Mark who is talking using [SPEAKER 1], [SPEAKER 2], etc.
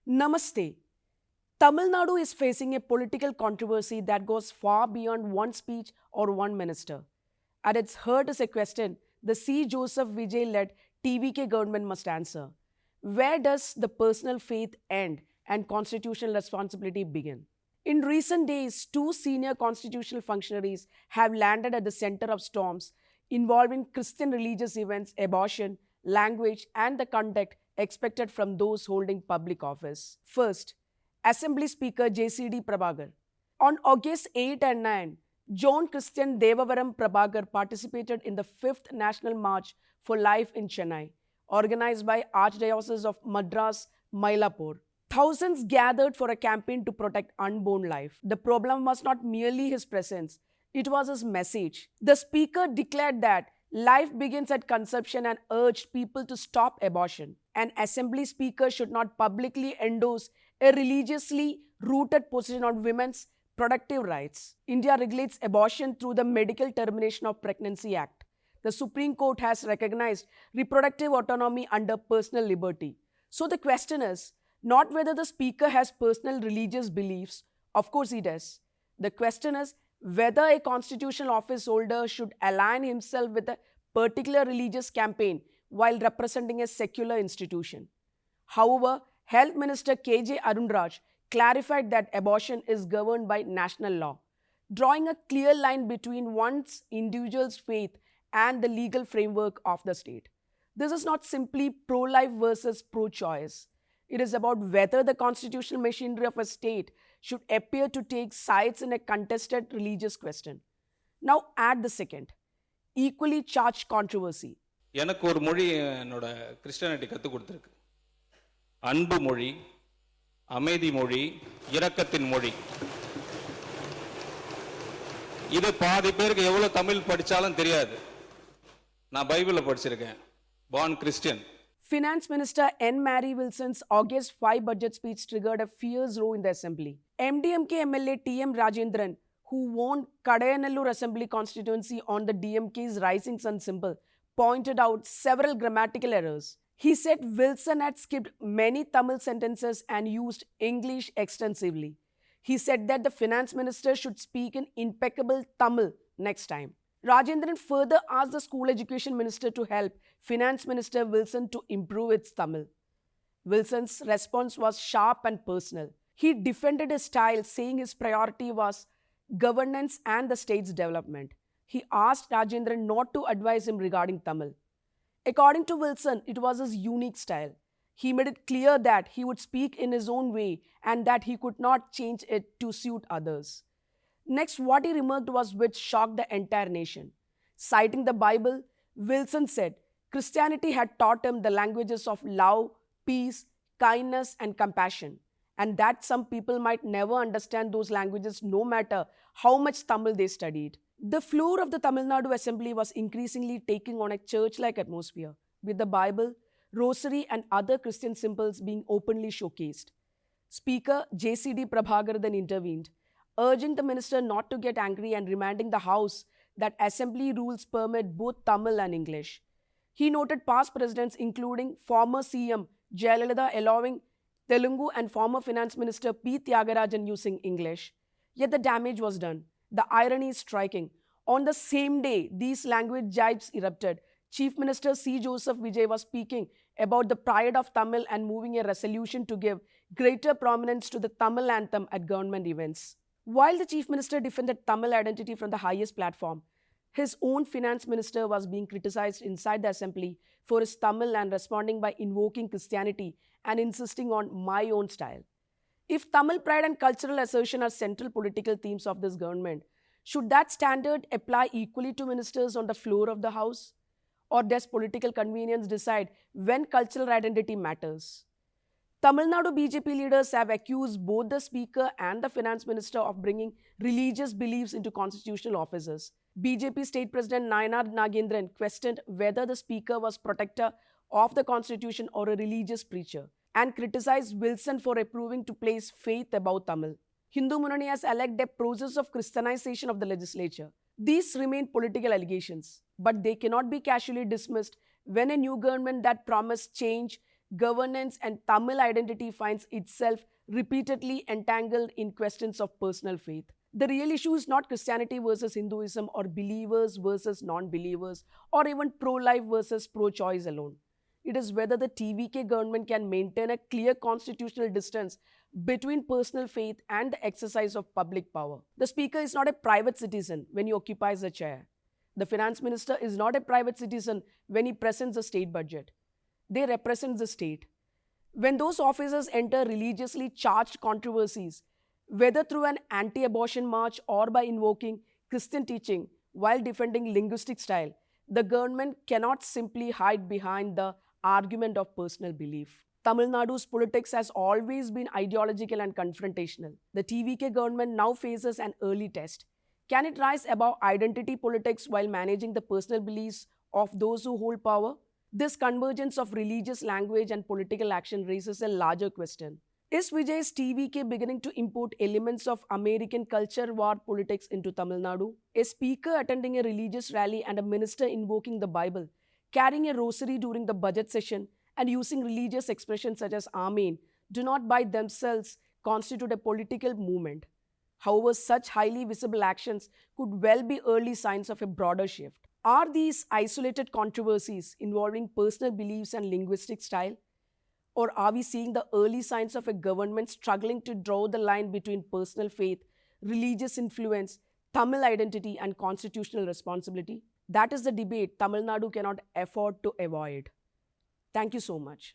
[SPEAKER 1] Namaste. Tamil Nadu is facing a political controversy that goes far beyond one speech or one minister. At its heart is a question the C. Joseph Vijay led TVK government must answer. Where does the personal faith end and constitutional responsibility begin? In recent days, two senior constitutional functionaries have landed at the center of storms involving Christian religious events, abortion, language, and the conduct expected from those holding public office. First, Assembly Speaker JCD Prabhakar. On August 8 and 9, John Christian Devavaram Prabhakar participated in the 5th National March for Life in Chennai, organized by Archdiocese of Madras, Mylapore. Thousands gathered for a campaign to protect unborn life. The problem was not merely his presence, it was his message. The speaker declared that life begins at conception and urged people to stop abortion. An assembly speaker should not publicly endorse a religiously rooted position on women's productive rights. India regulates abortion through the Medical Termination of Pregnancy Act. The Supreme Court has recognized reproductive autonomy under personal liberty. So the question is not whether the speaker has personal religious beliefs. Of course he does. The question is whether a constitutional office holder should align himself with a particular religious campaign while representing a secular institution. However, Health Minister KJ Arunraj clarified that abortion is governed by national law, drawing a clear line between one's individual's faith and the legal framework of the state. This is not simply pro-life versus pro-choice. It is about whether the constitutional machinery of a state should appear to take sides in a contested religious question. Now add the second, equally charged controversy.
[SPEAKER 2] எனக்கு ஒரு மொழி என்னோட Christianity கற்றுக் கொடுத்துருக்கு. அன்பு மொழி, அமைதி மொழி, இரக்கத்தின் மொழி. இது பாதி பேருக்கு எவ்வளவு தமிழ் படிச்சாலும் தெரியாது. நான் பைபிள்ல படிச்சிருக்கேன். Born Christian.
[SPEAKER 1] Finance Minister N. Mary Wilson's August 5 budget speech triggered a fierce row in the assembly. MDMK MLA T.M. Rajendran, who won Kadayanallur Assembly constituency on the DMK's Rising Sun symbol, pointed out several grammatical errors. He said Wilson had skipped many Tamil sentences and used English extensively. He said that the finance minister should speak in impeccable Tamil next time. Rajendran further asked the school education minister to help Finance Minister Wilson to improve its Tamil. Wilson's response was sharp and personal. He defended his style, saying his priority was governance and the state's development. He asked Rajendran not to advise him regarding Tamil. According to Wilson, it was his unique style. He made it clear that he would speak in his own way and that he could not change it to suit others. Next, what he remarked was which shocked the entire nation. Citing the Bible, Wilson said Christianity had taught him the languages of love, peace, kindness, and compassion, and that some people might never understand those languages no matter how much Tamil they studied. The floor of the Tamil Nadu Assembly was increasingly taking on a church-like atmosphere, with the Bible, rosary, and other Christian symbols being openly showcased. Speaker JCD Prabhakar then intervened, urging the minister not to get angry and reminding the House that assembly rules permit both Tamil and English. He noted past presidents including former CM Jayalalitha allowing Telugu and former finance minister P. Tyagarajan using English. Yet the damage was done. The irony is striking. On the same day these language jibes erupted, Chief Minister C. Joseph Vijay was speaking about the pride of Tamil and moving a resolution to give greater prominence to the Tamil anthem at government events. While the Chief Minister defended Tamil identity from the highest platform, his own finance minister was being criticized inside the assembly for his Tamil and responding by invoking Christianity and insisting on my own style. If Tamil pride and cultural assertion are central political themes of this government, should that standard apply equally to ministers on the floor of the House? Or does political convenience decide when cultural identity matters? Tamil Nadu BJP leaders have accused both the Speaker and the Finance Minister of bringing religious beliefs into constitutional offices. BJP State President Nayanar Nagendran questioned whether the Speaker was protector of the Constitution or a religious preacher and criticized Wilson for approving to place faith above Tamil. Hindu Munani has alleged a process of Christianization of the legislature. These remain political allegations, but they cannot be casually dismissed when a new government that promised change governance, and Tamil identity finds itself repeatedly entangled in questions of personal faith. The real issue is not Christianity versus Hinduism or believers versus non believers or even pro life versus pro choice alone. It is whether the TVK government can maintain a clear constitutional distance between personal faith and the exercise of public power. The speaker is not a private citizen when he occupies a chair. The finance minister is not a private citizen when he presents the state budget. They represent the state. When those officers enter religiously charged controversies, whether through an anti-abortion march or by invoking Christian teaching while defending linguistic style, the government cannot simply hide behind the argument of personal belief. Tamil Nadu's politics has always been ideological and confrontational. The TVK government now faces an early test. Can it rise above identity politics while managing the personal beliefs of those who hold power? This convergence of religious language and political action raises a larger question. Is Vijay's TVK beginning to import elements of American culture war politics into Tamil Nadu? A speaker attending a religious rally and a minister invoking the Bible, carrying a rosary during the budget session, and using religious expressions such as Amen do not by themselves constitute a political movement. However, such highly visible actions could well be early signs of a broader shift. Are these isolated controversies involving personal beliefs and linguistic style? Or are we seeing the early signs of a government struggling to draw the line between personal faith, religious influence, Tamil identity, and constitutional responsibility? That is the debate Tamil Nadu cannot afford to avoid. Thank you so much.